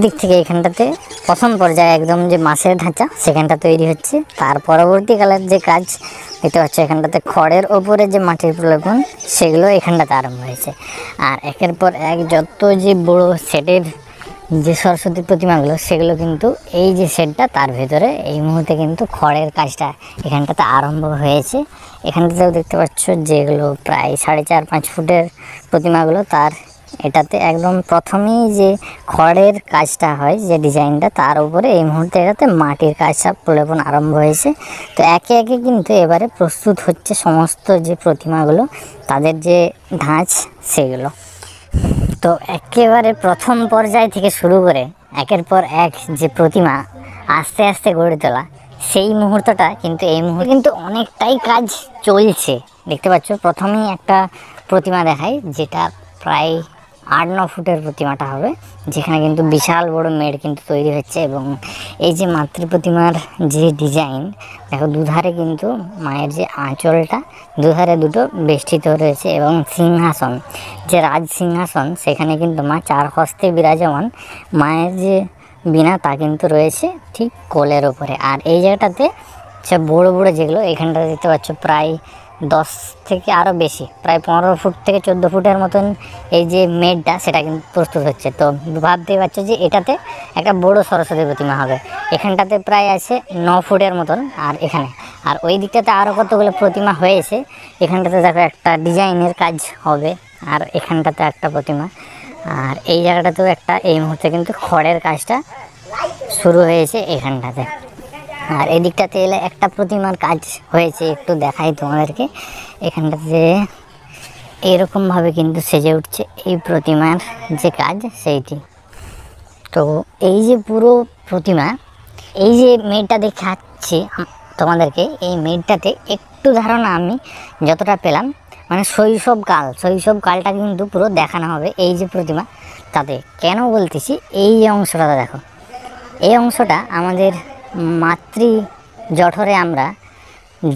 দিক থেকে এখানটাতে প্রথম পর্যায়ে একদম যে মাছের ঢাঁচা সেখানটা তৈরি হচ্ছে। তার পরবর্তীকালের যে কাজ দেখতে পাচ্ছ এখানটাতে খড়ের ওপরে যে মাটির প্রলেপন সেগুলো এখানটাতে আরম্ভ হয়েছে। আর একের পর এক যত যে বড় সেটের যে সরস্বতী প্রতিমাগুলো সেগুলো কিন্তু এই যে সেটটা তার ভেতরে এই মুহূর্তে কিন্তু খড়ের কাজটা এখানটাতে আরম্ভ হয়েছে। এখানটাতেও দেখতে পাচ্ছ যেগুলো প্রায় 4.5-5 ফুটের প্রতিমাগুলো, তার এটাতে একদম প্রথমেই যে খড়ের কাজটা হয় যে ডিজাইনটা তার উপরে এই মুহূর্তে এটাতে মাটির কাজটা প্রলেপন আরম্ভ হয়েছে। তো একে একে কিন্তু এবারে প্রস্তুত হচ্ছে সমস্ত যে প্রতিমাগুলো তাদের যে ধাঁচ সেগুলো। তো একেবারে প্রথম পর্যায় থেকে শুরু করে একের পর এক যে প্রতিমা আস্তে আস্তে গড়ে তোলা সেই মুহূর্তটা কিন্তু এই মুহূর্তে কিন্তু অনেকটাই কাজ চলছে। দেখতে পাচ্ছ প্রথমেই একটা প্রতিমা দেখায় যেটা প্রায় 8-9 ফুটের প্রতিমাটা হবে, যেখানে কিন্তু বিশাল বড় মেড় কিন্তু তৈরি হচ্ছে। এবং এই যে মাতৃ প্রতিমার যে ডিজাইন দেখো, দুধারে কিন্তু মায়ের যে আঁচলটা দুধারে দুটো বেষ্টিত রয়েছে এবং সিংহাসন যে রাজ সিংহাসন সেখানে কিন্তু মা 4 হস্তে বিরাজমান, মায়ের যে বীণা তা কিন্তু রয়েছে ঠিক কোলের ওপরে। আর এই জায়গাটাতে সব বড়ো বড়ো যেগুলো এখানটা দেখতে পাচ্ছ প্রায় 10 থেকে আরও বেশি, প্রায় 15 ফুট থেকে 14 ফুটের মতন এই যে মেডটা সেটা কিন্তু প্রস্তুত হচ্ছে। তো ভাবতেই পারছো যে এটাতে একটা বড় সরস্বতী প্রতিমা হবে। এখানটাতে প্রায় আছে 9 ফুটের মতন, আর এখানে আর ওই দিকটাতে আরও কতগুলো প্রতিমা হয়েছে। এখানটাতে দেখো একটা ডিজাইনের কাজ হবে, আর এখানটাতে একটা প্রতিমা, আর এই জায়গাটাতেও একটা এই মুহূর্তে কিন্তু খড়ের কাজটা শুরু হয়েছে এখানটাতে। আর এই দিকটাতে এলে একটা প্রতিমার কাজ হয়েছে, একটু দেখাই তোমাদেরকে। এখানটাতে এরকমভাবে কিন্তু সেজে উঠছে এই প্রতিমার যে কাজ সেইটি। তো এই যে পুরো প্রতিমা, এই যে মেয়েটা দেখাচ্ছি তোমাদেরকে, এই মেয়েটাতে একটু ধারণা আমি যতটা পেলাম মানে শৈশবকালটা কিন্তু পুরো দেখানো হবে এই যে প্রতিমা তাতে। কেন বলতেছি, এই যে অংশটা দেখো, এই অংশটা আমাদের মাতৃ জঠরে আমরা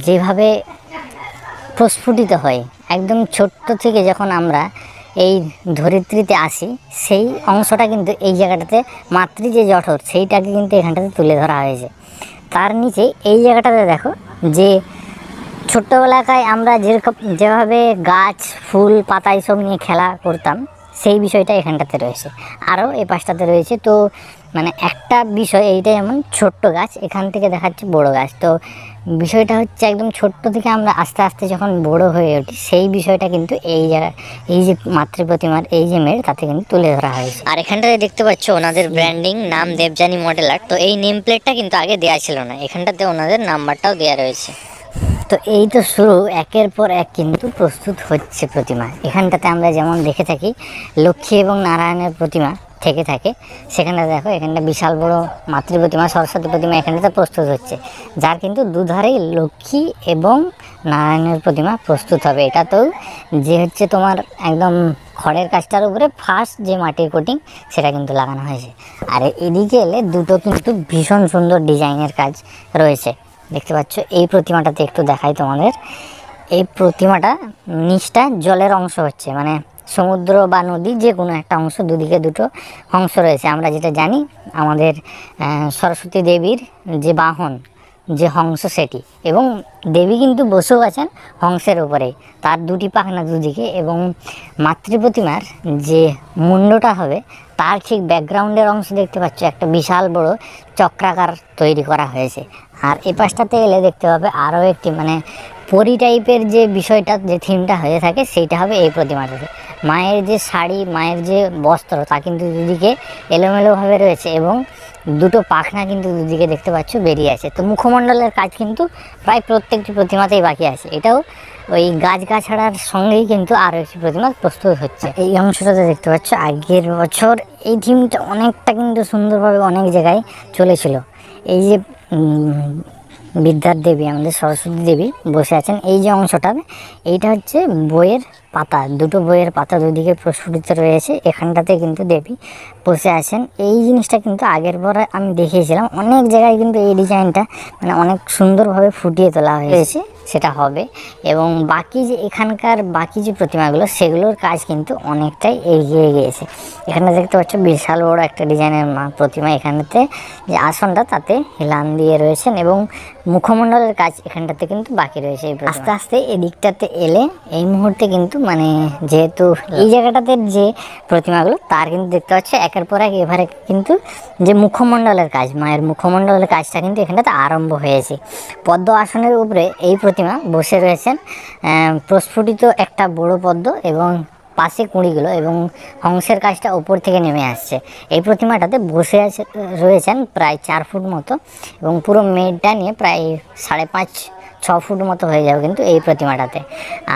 যেভাবে প্রস্ফুটিত হয় একদম ছোট্ট থেকে যখন আমরা এই ধরিত্রীতে আসি, সেই অংশটা কিন্তু এই জায়গাটাতে মাতৃ যে জঠর সেইটাকে কিন্তু এখানটাতে তুলে ধরা হয়েছে। তার নিচে এই জায়গাটাতে দেখো যে ছোট্টবেলাকায় আমরা যেভাবে গাছ ফুল পাতা এইসব নিয়ে খেলা করতাম সেই বিষয়টা এখানটাতে রয়েছে, আরও এই পাশটাতে রয়েছে। তো মানে একটা বিষয় এইটা, যেমন ছোট্ট গাছ এখান থেকে দেখাচ্ছে বড় গাছ, তো বিষয়টা হচ্ছে একদম ছোট্ট থেকে আমরা আস্তে আস্তে যখন বড় হয়ে উঠি সেই বিষয়টা কিন্তু এই জায়গায় এই যে মাতৃ প্রতিমার এই যে মেয়ের তাতে কিন্তু তুলে ধরা হয়েছে। আর এখানটাতে দেখতে পাচ্ছ ওনাদের ব্র্যান্ডিং নাম দেবযানী মডেল আর্ট। তো এই নেম প্লেটটা কিন্তু আগে দেওয়া ছিল না, এখানটাতে ওনাদের নাম্বারটাও দেওয়া রয়েছে। তো এই তো শুরু, একের পর এক কিন্তু প্রস্তুত হচ্ছে প্রতিমা। এখানটাতে আমরা যেমন দেখে থাকি লক্ষ্মী এবং নারায়ণের প্রতিমা থেকে থাকে, সেখানে দেখো এখানটা বিশাল বড় মাতৃ প্রতিমা সরস্বতী প্রতিমা এখানটাতে প্রস্তুত হচ্ছে, যার কিন্তু দুধারেই লক্ষ্মী এবং নারায়ণের প্রতিমা প্রস্তুত হবে। এটাতেও যে হচ্ছে তোমার একদম খড়ের কাজটার উপরে ফার্স্ট যে মাটির কোটিং সেটা কিন্তু লাগানো হয়েছে। আর এদিকে এলে দুটো কিন্তু ভীষণ সুন্দর ডিজাইনের কাজ রয়েছে। দেখতে পাচ্ছ এই প্রতিমাটাতে একটু দেখাই তোমাদের, এই প্রতিমাটা নিচটা জলের অংশ হচ্ছে, মানে সমুদ্র বা নদী যে কোনো একটা অংশ, দুদিকে দুটো অংশ রয়েছে। আমরা যেটা জানি আমাদের সরস্বতী দেবীর যে বাহন যে হংস সেটি, এবং দেবী কিন্তু বসেও আছেন হংসের উপরে, তার দুটি পাখনা দুদিকে, এবং মাতৃ প্রতিমার যে মুন্ডটা হবে তার ঠিক ব্যাকগ্রাউন্ডের অংশ দেখতে পাচ্ছ একটা বিশাল বড় চক্রাকার তৈরি করা হয়েছে। আর এ পাশটাতে এলে দেখতে পাবে আরও একটি মানে পরি টাইপের যে বিষয়টা যে থিমটা হয়ে থাকে সেইটা হবে এই প্রতিমাটাতে। মায়ের যে শাড়ি মায়ের যে বস্ত্র তা কিন্তু দুদিকে এলোমেলোভাবে রয়েছে, এবং দুটো পাখনা কিন্তু দুদিকে দেখতে পাচ্ছ বেরিয়ে আছে। তো মুখমণ্ডলের কাজ কিন্তু প্রায় প্রত্যেকটি প্রতিমাতেই বাকি আছে, এটাও ওই গাছগাছাড়ার সঙ্গেই কিন্তু আরও একটি প্রতিমা প্রস্তুত হচ্ছে। এই অংশটাতে দেখতে পাচ্ছ আগের বছর এই থিমটা অনেকটা কিন্তু সুন্দরভাবে অনেক জায়গায় চলেছিল। এই যে বিদ্যার দেবী আমাদের সরস্বতী দেবী বসে আছেন, এই যে অংশটা এইটা হচ্ছে বইয়ের পাতা, দুটো বইয়ের পাতা দুদিকে প্রস্ফুটিত রয়েছে। এখানটাতে কিন্তু দেবী বসে আছেন। এই জিনিসটা কিন্তু আগের বারে আমি দেখিয়েছিলাম, অনেক জায়গায় কিন্তু এই ডিজাইনটা মানে অনেক সুন্দরভাবে ফুটিয়ে তোলা হয়েছে, সেটা হবে। এবং বাকি যে এখানকার বাকি যে প্রতিমাগুলো সেগুলোর কাজ কিন্তু অনেকটাই এগিয়ে গিয়েছে। এখানে দেখতে পাচ্ছ বিশাল বড় একটা ডিজাইনের প্রতিমা। এখানেতে যে আসনটা তাতে হেলান দিয়ে রয়েছেন এবং মুখমণ্ডলের কাজ এখানটাতে কিন্তু বাকি রয়েছে। আস্তে আস্তে এদিকটাতে এলে এই মুহূর্তে কিন্তু মানে যেহেতু এই জায়গাটাতে যে প্রতিমাগুলো তার কিন্তু দেখতে পাচ্ছ একের পর এক এবারে কিন্তু যে মুখমণ্ডলের কাজ, মায়ের মুখমণ্ডলের কাজটা কিন্তু এখানটাতে আরম্ভ হয়েছে। পদ্ম আসনের উপরে এই প্রতিমা বসে রয়েছেন, প্রস্ফুটিত একটা বড় পদ্ম এবং পাশে কুঁড়িগুলো এবং হংসের কাজটা ওপর থেকে নেমে আসছে। এই প্রতিমাটাতে বসে রয়েছেন প্রায় 4 ফুট মতো এবং পুরো মেডটা নিয়ে প্রায় 5.5-6 ফুট মতো হয়ে যাবে কিন্তু এই প্রতিমাটাতে।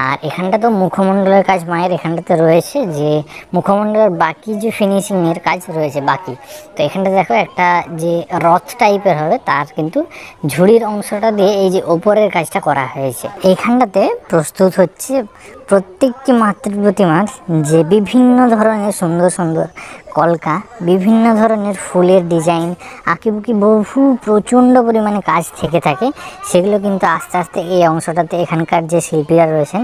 আর এখানটা তো মুখমণ্ডলের কাজ মায়ের এখানটাতে রয়েছে, যে মুখমণ্ডলের বাকি যে ফিনিশিংয়ের কাজ রয়েছে বাকি। তো এখানটা দেখো একটা যে রথ টাইপের হবে তার কিন্তু ঝুড়ির অংশটা দিয়ে এই যে ওপরের কাজটা করা হয়েছে। এইখানটাতে প্রস্তুত হচ্ছে প্রত্যেকটি মাতৃ প্রতিমার যে বিভিন্ন ধরনের সুন্দর সুন্দর কলকা, বিভিন্ন ধরনের ফুলের ডিজাইন, আঁকিবুকি বহু প্রচণ্ড পরিমাণে কাজ থেকে থাকে। সেগুলো কিন্তু আস্তে আস্তে এই অংশটাতে এখানকার যে শিল্পীরা রয়েছেন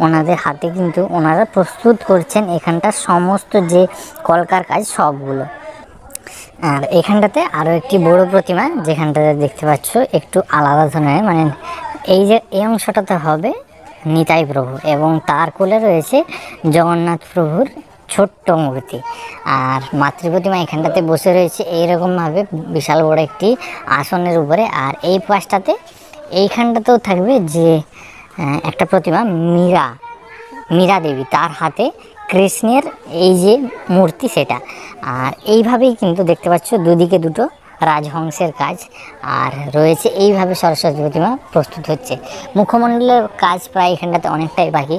ওনাদের হাতে কিন্তু ওনারা প্রস্তুত করছেন এখানটার সমস্ত যে কলকার কাজ সবগুলো। আর এখানটাতে আরও একটি বড় প্রতিমা যেখানটাতে দেখতে পাচ্ছ একটু আলাদা ধরনের, মানে এই যে এই অংশটাতে হবে নিতাই প্রভু এবং তার কোলে রয়েছে জগন্নাথ প্রভুর ছোট্ট মূর্তি। আর মাতৃ প্রতিমা এখানটাতে বসে রয়েছে এইরকমভাবে বিশাল বড় একটি আসনের উপরে। আর এই পাশটাতে এইখানটাতেও থাকবে যে একটা প্রতিমা মীরা দেবী, তার হাতে কৃষ্ণের এই যে মূর্তি সেটা। আর এইভাবেই কিন্তু দেখতে পাচ্ছ দুদিকে দুটো রাজহংসের কাজ। আর রয়েছে এইভাবে সরস্বতী প্রতিমা প্রস্তুত হচ্ছে। মুখমণ্ডলের কাজ প্রায় এখানটাতে অনেকটাই বাকি।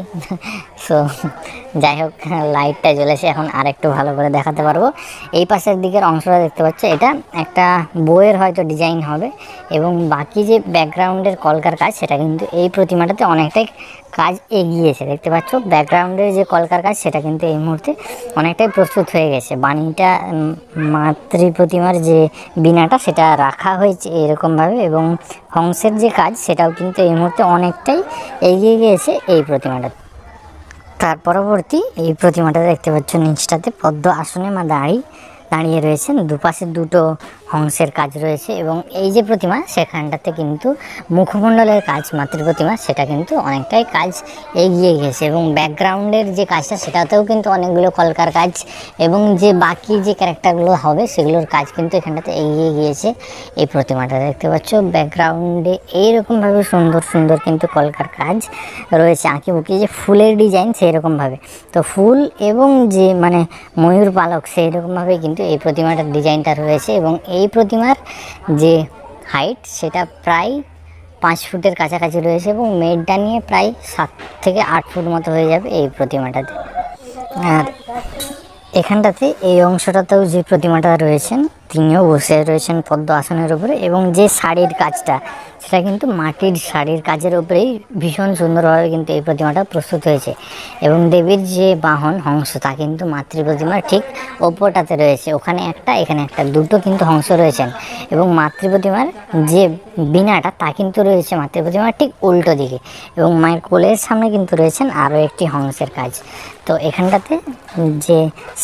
সো যাই হোক, লাইটটা জ্বলেছে, এখন আর একটু ভালো করে দেখাতে পারবো। এই পাশের দিকের অংশটা দেখতে পাচ্ছ এটা একটা বইয়ের হয়তো ডিজাইন হবে এবং বাকি যে ব্যাকগ্রাউন্ডের কলকার কাজ সেটা কিন্তু এই প্রতিমাটাতে অনেকটাই কাজ এগিয়েছে। দেখতে পাচ্ছ ব্যাকগ্রাউন্ডের যে কলকার কাজ সেটা কিন্তু এই মুহূর্তে অনেকটাই প্রস্তুত হয়ে গেছে। বাণীটা মাতৃ প্রতিমার যে বিনাটা সেটা রাখা হয়েছে এরকমভাবে এবং হংসের যে কাজ সেটাও কিন্তু এই মুহূর্তে অনেকটাই এগিয়ে গিয়েছে এই প্রতিমাটা। তার পরবর্তী এই প্রতিমাটা দেখতে পাচ্ছ নিচটাতে পদ্ম আসনে মা দাঁড়িয়ে রয়েছেন, দুপাশে দুটো হংসের কাজ রয়েছে এবং এই যে প্রতিমা সেখানটাতে কিন্তু মুখমণ্ডলের কাজ মাতৃ প্রতিমা সেটা কিন্তু অনেকটাই কাজ এগিয়ে গেছে এবং ব্যাকগ্রাউন্ডের যে কাজটা সেটাতেও কিন্তু অনেকগুলো কলকার কাজ এবং যে বাকি যে ক্যারেক্টারগুলো হবে সেগুলোর কাজ কিন্তু এখানটাতে এগিয়ে গিয়েছে। এই প্রতিমাটা দেখতে পাচ্ছ ব্যাকগ্রাউন্ডে এইরকমভাবে সুন্দর সুন্দর কিন্তু কলকার কাজ রয়েছে, আঁকিবুকি যে ফুলের ডিজাইন সেই রকমভাবে। তো ফুল এবং যে মানে ময়ূর পালক সেই রকমভাবে কিন্তু এই প্রতিমাটার ডিজাইনটা রয়েছে এবং এই প্রতিমার যে হাইট সেটা প্রায় 5 ফুটের কাছাকাছি রয়েছে এবং মেডটা নিয়ে প্রায় 7 থেকে 8 ফুট মতো হয়ে যাবে এই প্রতিমাটাতে। আর এখানটাতে এই অংশটাতেও যে প্রতিমাটা রয়েছেন তিনিও বসে রয়েছেন পদ্ম আসনের উপরে এবং যে শাড়ির কাজটা সেটা কিন্তু মাটির শাড়ির কাজের উপরেই ভীষণ সুন্দরভাবে কিন্তু এই প্রতিমাটা প্রস্তুত হয়েছে এবং দেবীর যে বাহন হংস তা কিন্তু মাতৃ প্রতিমার ঠিক ওপরটাতে রয়েছে, ওখানে একটা এখানে একটা, দুটো কিন্তু হংস রয়েছেন এবং মাতৃ প্রতিমার যে বিনাটা তা কিন্তু রয়েছে মাতৃ প্রতিমার ঠিক উল্টো দিকে এবং মায়ের কোলের সামনে কিন্তু রয়েছেন আরও একটি হংসের কাজ। তো এখানটাতে যে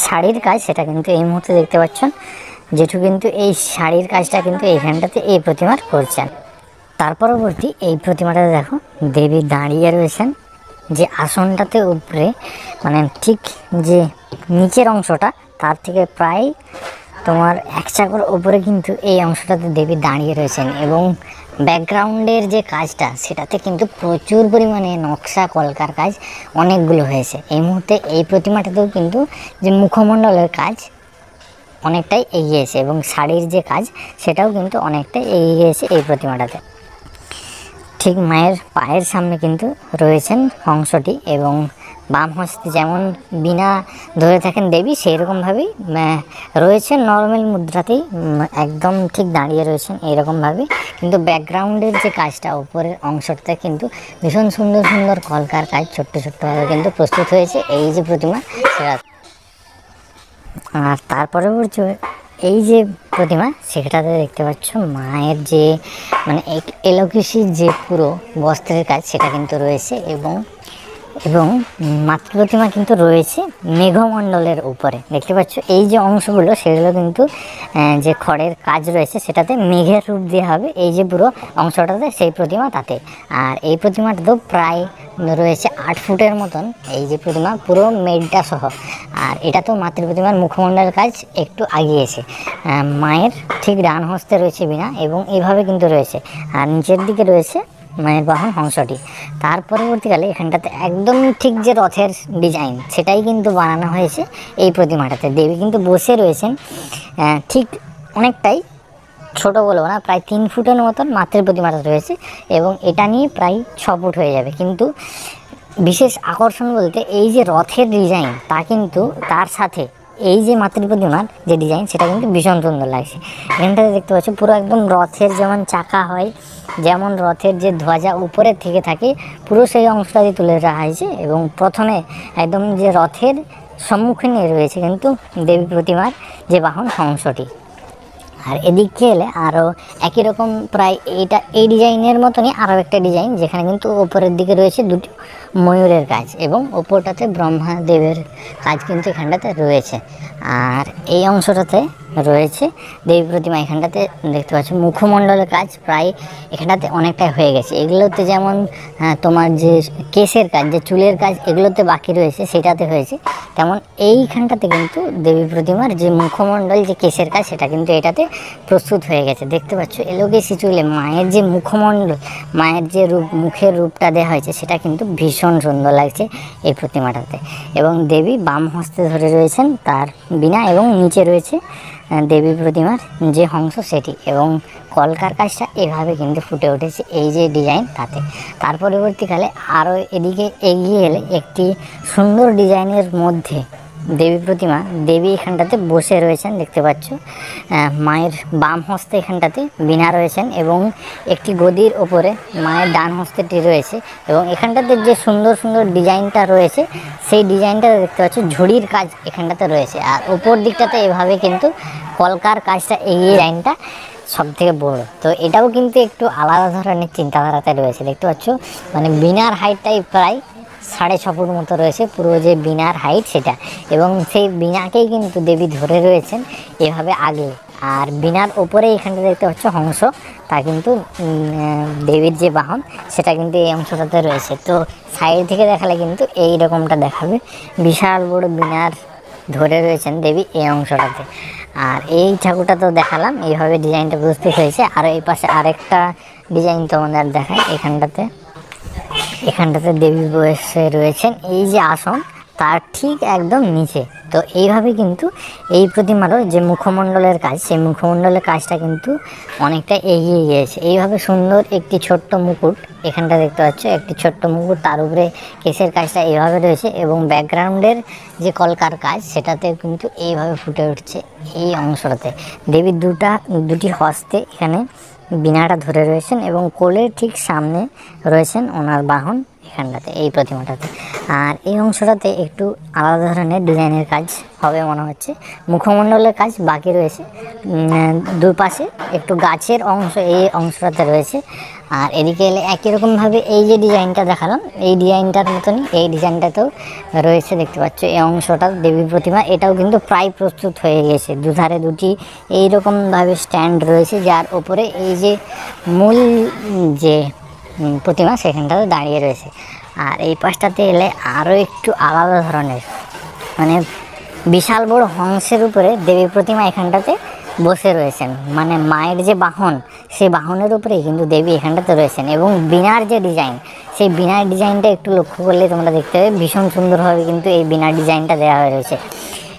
শাড়ির কাজ সেটা কিন্তু এই মুহূর্তে দেখতে পাচ্ছেন জেঠু কিন্তু এই শাড়ির কাজটা কিন্তু এইখানটাতে এই প্রতিমার করছেন। তার পরবর্তী এই প্রতিমাটাতে দেখো দেবী দাঁড়িয়ে রয়েছেন যে আসনটাতে উপরে মানে ঠিক যে নিচের অংশটা তার থেকে প্রায় তোমার 1 চাকর উপরে কিন্তু এই অংশটাতে দেবী দাঁড়িয়ে রয়েছেন এবং ব্যাকগ্রাউন্ডের যে কাজটা সেটাতে কিন্তু প্রচুর পরিমাণে নকশা কলকার কাজ অনেকগুলো হয়েছে। এই মুহূর্তে এই প্রতিমাটাতেও কিন্তু যে মুখমণ্ডলের কাজ অনেকটাই এগিয়েছে এবং শাড়ির যে কাজ সেটাও কিন্তু অনেকটাই এগিয়ে গিয়েছে এই প্রতিমাটাতে। ঠিক মায়ের পায়ের সামনে কিন্তু রয়েছেন হংসটি এবং বাম হস্তে যেমন বীণা ধরে থাকেন দেবী, সেই রকমভাবেই রয়েছেন নর্মাল মুদ্রাতেই, একদম ঠিক দাঁড়িয়ে রয়েছেন এইরকমভাবে। কিন্তু ব্যাকগ্রাউন্ডের যে কাজটা উপরের অংশটাতে কিন্তু ভীষণ সুন্দর সুন্দর কলকার কাজ ছোট্ট ছোট্টভাবে কিন্তু প্রস্তুত হয়েছে এই যে প্রতিমা সেটা। আর তার পরবর্তী এই যে প্রতিমা সেটাতে দেখতে পাচ্ছ মায়ের যে মানে এলোকেশির যে পুরো বস্ত্রের কাজ সেটা কিন্তু রয়েছে, এবং মাতৃ প্রতিমা কিন্তু রয়েছে মেঘমণ্ডলের উপরে। দেখতে পাচ্ছ এই যে অংশগুলো সেগুলো কিন্তু যে খড়ের কাজ রয়েছে সেটাতে মেঘের রূপ দেওয়া হবে এই যে পুরো অংশটাতে সেই প্রতিমা তাতে। আর এই প্রতিমাটা তো প্রায় রয়েছে 8 ফুটের মতন এই যে প্রতিমা পুরো মেঘটা সহ। আর এটা তো মাতৃ প্রতিমার মুখমণ্ডলের কাজ একটু আগিয়েছে। মায়ের ঠিক ডান হস্তে রয়েছে বীণা এবং এইভাবে কিন্তু রয়েছে, আর নিচের দিকে রয়েছে মায়ের বাহন হংসটি। তার পরবর্তীকালে এখানটাতে একদম ঠিক যে রথের ডিজাইন সেটাই কিন্তু বানানো হয়েছে এই প্রতিমাটাতে। দেবী কিন্তু বসে রয়েছেন ঠিক অনেকটাই ছোট বলবো না, প্রায় 3 ফুটের মতন মাতৃ প্রতিমাটা রয়েছে, এবং এটা নিয়ে প্রায় 6 ফুট হয়ে যাবে। কিন্তু বিশেষ আকর্ষণ বলতে এই যে রথের ডিজাইন তা কিন্তু তার সাথে এই যে মাতৃ প্রতিমার যে ডিজাইন সেটা কিন্তু ভীষণ সুন্দর লাগছে। এখানটাতে দেখতে পাচ্ছ পুরো একদম রথের যেমন চাকা হয়, যেমন রথের যে ধ্বজা উপরের থেকে থাকে পুরো সেই অংশটাকে তুলে রাখা হয়েছে, এবং প্রথমে একদম যে রথের সম্মুখীনে রয়েছে কিন্তু দেবী প্রতিমার যে বাহন হংসটি। আর এদিকে এলে আরও একই রকম প্রায় এই ডিজাইনের মতনই আরও একটা ডিজাইন, যেখানে কিন্তু ওপরের দিকে রয়েছে দুটো ময়ূরের কাজ এবং ওপরটাতে ব্রহ্মাদেবের কাজ কিন্তু এখানটাতে রয়েছে। আর এই অংশটাতে রয়েছে দেবী প্রতিমা। এখানটাতে দেখতে পাচ্ছ মুখমণ্ডলের কাজ প্রায় এখানটাতে অনেকটাই হয়ে গেছে। এগুলোতে যেমন তোমার যে কেশের কাজ, যে চুলের কাজ এগুলোতে বাকি রয়েছে সেটাতে হয়েছে, তেমন এইখানটাতে কিন্তু দেবী প্রতিমার যে মুখমণ্ডল যে কেশের কাজ সেটা কিন্তু এটাতে প্রস্তুত হয়ে গেছে। দেখতে পাচ্ছ এলোকেশি চুলে মায়ের যে মুখমণ্ডল, মায়ের যে রূপ, মুখের রূপটা দেওয়া হয়েছে সেটা কিন্তু ভীষণ সুন্দর লাগছে এই প্রতিমাটাতে। এবং দেবী বাম হস্তে ধরে রয়েছেন তার বীণা, এবং নিচে রয়েছে দেবী প্রতিমার যে হংস সেটি, এবং কলকার কাজটা এভাবে কিন্তু ফুটে উঠেছে এই যে ডিজাইন তাতে। তার পরবর্তীকালে আরও এদিকে এগিয়ে এলে একটি সুন্দর ডিজাইনের মধ্যে দেবী প্রতিমা, দেবী এখানটাতে বসে রয়েছেন দেখতে পাচ্ছ। মায়ের বাম হস্তে এখানটাতে বীণা রয়েছেন, এবং একটি গদির ওপরে মায়ের ডান হস্তেটি রয়েছে, এবং এখানটাতে যে সুন্দর সুন্দর ডিজাইনটা রয়েছে সেই ডিজাইনটা দেখতে পাচ্ছ ঝুড়ির কাজ এখানটাতে রয়েছে। আর ওপর দিকটাতে এভাবে কিন্তু কলকার কাজটা এই ডিজাইনটা সব থেকে বড়। তো এটাও কিন্তু একটু আলাদা ধরনের চিন্তাধারাতে রয়েছে। দেখতে পাচ্ছ মানে বীণার হাইটটাই প্রায় 6.5 ফুট মতো রয়েছে পুরো যে বীণার হাইট সেটা, এবং সেই বীণাকেই কিন্তু দেবী ধরে রয়েছেন এভাবে আগে। আর বীণার ওপরে এখানটা দেখতে পাচ্ছ হংস, তা কিন্তু দেবীর যে বাহন সেটা কিন্তু এই অংশটাতে রয়েছে। তো সাইড থেকে দেখালে কিন্তু এই রকমটা দেখাবে, বিশাল বড় বীণার ধরে রয়েছেন দেবী এই অংশটাতে। আর এই ঠাকুরটা তো দেখালাম, এইভাবে ডিজাইনটা প্রস্তুত হয়েছে। আর এই পাশে আরেকটা ডিজাইন তোমাদের দেখায়, এখানটাতে দেবী বসে রয়েছেন এই যে আসন তার ঠিক একদম নিচে। তো এইভাবে কিন্তু এই প্রতিমারও যে মুখমণ্ডলের কাজ সেই মুখমণ্ডলের কাজটা কিন্তু অনেকটা এগিয়ে গিয়েছে। এইভাবে সুন্দর একটি ছোট্ট মুকুট এখানটা দেখতে পাচ্ছ, একটি ছোট্ট মুকুট, তার উপরে কেশের কাজটা এইভাবে রয়েছে, এবং ব্যাকগ্রাউন্ডের যে কলকার কাজ সেটাতে কিন্তু এইভাবে ফুটে উঠছে এই অংশটাতে। দেবীর দুটি হস্তে এখানে বীণাটা ধরে রয়েছেন, এবং কোলের ঠিক সামনে রয়েছেন ওনার বাহন এখানটাতে এই প্রতিমাটাতে। আর এই অংশটাতে একটু আলাদা ধরনের ডিজাইনের কাজ হবে মনে হচ্ছে, মুখমণ্ডলের কাজ বাকি রয়েছে। দুপাশে একটু গাছের অংশ এই অংশটাতে রয়েছে। আর এদিকে এলে একই রকমভাবে এই যে ডিজাইনটা দেখালাম এই ডিজাইনটার মতনই এই ডিজাইনটাতেও রয়েছে দেখতে পাচ্ছ এই অংশটা দেবী প্রতিমা। এটাও কিন্তু প্রায় প্রস্তুত হয়ে গেছে, দুধারে দুটি এইরকমভাবে স্ট্যান্ড রয়েছে যার ওপরে এই যে মূল যে প্রতিমা সেখানটাতে দাঁড়িয়ে রয়েছে। আর এই পাশটাতে এলে আরও একটু আলাদা ধরনের মানে বিশাল বড় হংসের উপরে দেবী প্রতিমা এখানটাতে বসে রয়েছেন, মানে মায়ের যে বাহন সেই বাহনের উপরেই কিন্তু দেবী এখানটাতে রয়েছেন। এবং বীণার যে ডিজাইন সেই বীণার ডিজাইনটা একটু লক্ষ্য করলে তোমরা দেখতে পাবে ভীষণ সুন্দরভাবে কিন্তু এই বীণার ডিজাইনটা দেওয়া হয়ে রয়েছে।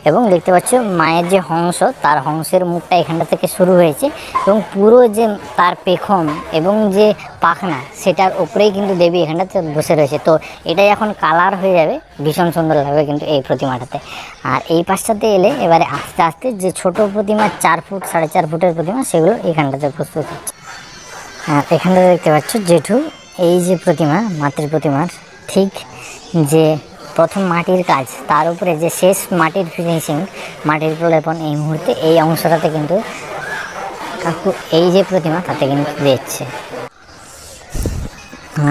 এবং দেখতে পাচ্ছ মায়ের যে হংস, তার হংসের মুখটা এখানটা থেকে শুরু হয়েছে এবং পুরো যে তার পেখম এবং যে পাখনা সেটার উপরেই কিন্তু দেবী এখানটাতে বসে রয়েছে। তো এটাই এখন কালার হয়ে যাবে, ভীষণ সুন্দর লাগবে কিন্তু এই প্রতিমাটাতে। আর এই পাশটাতে এলে এবারে আস্তে আস্তে যে ছোট প্রতিমা 4 ফুট 4.5 ফুটের প্রতিমা সেগুলো এখানটাতে প্রস্তুত হচ্ছে। আর এখানটাতে দেখতে পাচ্ছ জেঠু এই যে প্রতিমা, মাতৃ প্রতিমার ঠিক যে প্রথম মাটির কাজ, তার উপরে যে শেষ মাটির ফিনিশিং, মাটির প্রলেপন এই মুহূর্তে এই অংশটাতে কিন্তু কাকু এই যে প্রতিমা তাতে কিন্তু দিচ্ছে।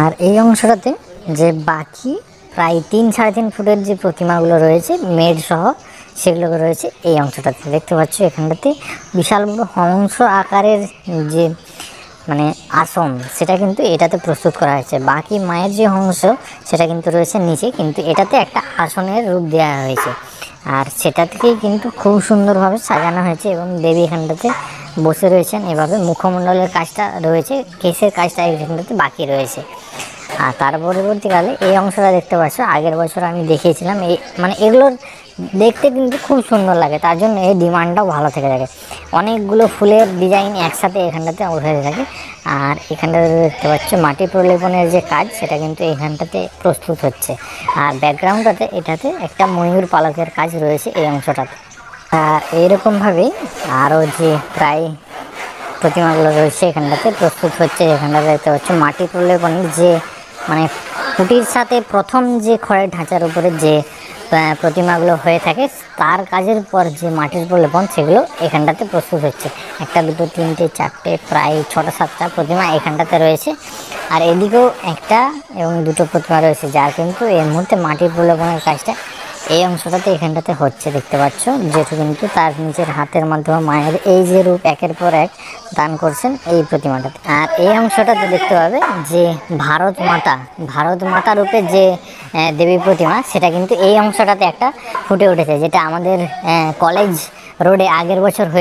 আর এই অংশটাতে যে বাকি প্রায় 3-3.5 ফুটের যে প্রতিমাগুলো রয়েছে মেড সহ, সেগুলো রয়েছে এই অংশটাতে। দেখতে পাচ্ছ এখানটাতে বিশাল বড় হংস আকারের যে মানে আসন, সেটা কিন্তু এটাতে প্রস্তুত করা হয়েছে। বাকি মায়ের যে হংস সেটা কিন্তু রয়েছে নিচে, কিন্তু এটাতে একটা আসনের রূপ দেওয়া হয়েছে। আর সেটা থেকেই কিন্তু খুব সুন্দরভাবে সাজানো হয়েছে এবং দেবী এখানটাতে বসে রয়েছেন এভাবে। মুখমণ্ডলের কাজটা রয়েছে, কেসের কাজটা এখানটাতে বাকি রয়েছে। আর তার পরবর্তীকালে এই অংশটা দেখতে পাচ্ছ, আগের বছর আমি দেখিয়েছিলাম। এই মানে এগুলোর দেখতে কিন্তু খুব সুন্দর লাগে, তার জন্য এই ডিমান্ডটাও ভালো থেকে থাকে। অনেকগুলো ফুলের ডিজাইন একসাথে এখানটাতে হয়ে থাকে। আর এখানটাতে দেখতে পাচ্ছ মাটি প্রলেপনের যে কাজ, সেটা কিন্তু এখানটাতে প্রস্তুত হচ্ছে। আর ব্যাকগ্রাউন্ডটাতে এটাতে একটা ময়ূর পালকের কাজ রয়েছে এই অংশটাতে। আর এইরকমভাবেই আরও যে প্রায় প্রতিমাগুলো রয়েছে এখানটাতে প্রস্তুত হচ্ছে। এখানটাতে দেখতে পাচ্ছ মাটি প্রলেপনের যে মানে খুঁটির সাথে প্রথম যে খড়ের ঢাঁচার উপরে যে প্রতিমাগুলো হয়ে থাকে, তার কাজের পর যে মাটির প্রলেপন সেগুলো এখানটাতে প্রস্তুত হচ্ছে। 1, 2, 3, 4 প্রায় 6-7টা প্রতিমা এখানটাতে রয়েছে। আর এদিকেও 1টা এবং 2টো প্রতিমা রয়েছে, যার কিন্তু এই মুহূর্তে মাটির প্রলেপনের কাজটা এই অংশটাতে এখানটাতে হচ্ছে। দেখতে পাচ্ছ যেটা কিন্তু তার নিজের হাতের মাধ্যমে মায়ের এই যে রূপ একের পর এক দান করছেন এই প্রতিমাটাতে। আর এই অংশটাতে দেখতে পাবে যে ভারত মাতা রূপে যে দেবী প্রতিমা, সেটা কিন্তু এই অংশটাতে একটা ফুটে উঠেছে, যেটা আমাদের কলেজ রোডে আগের বছর হয়েছে।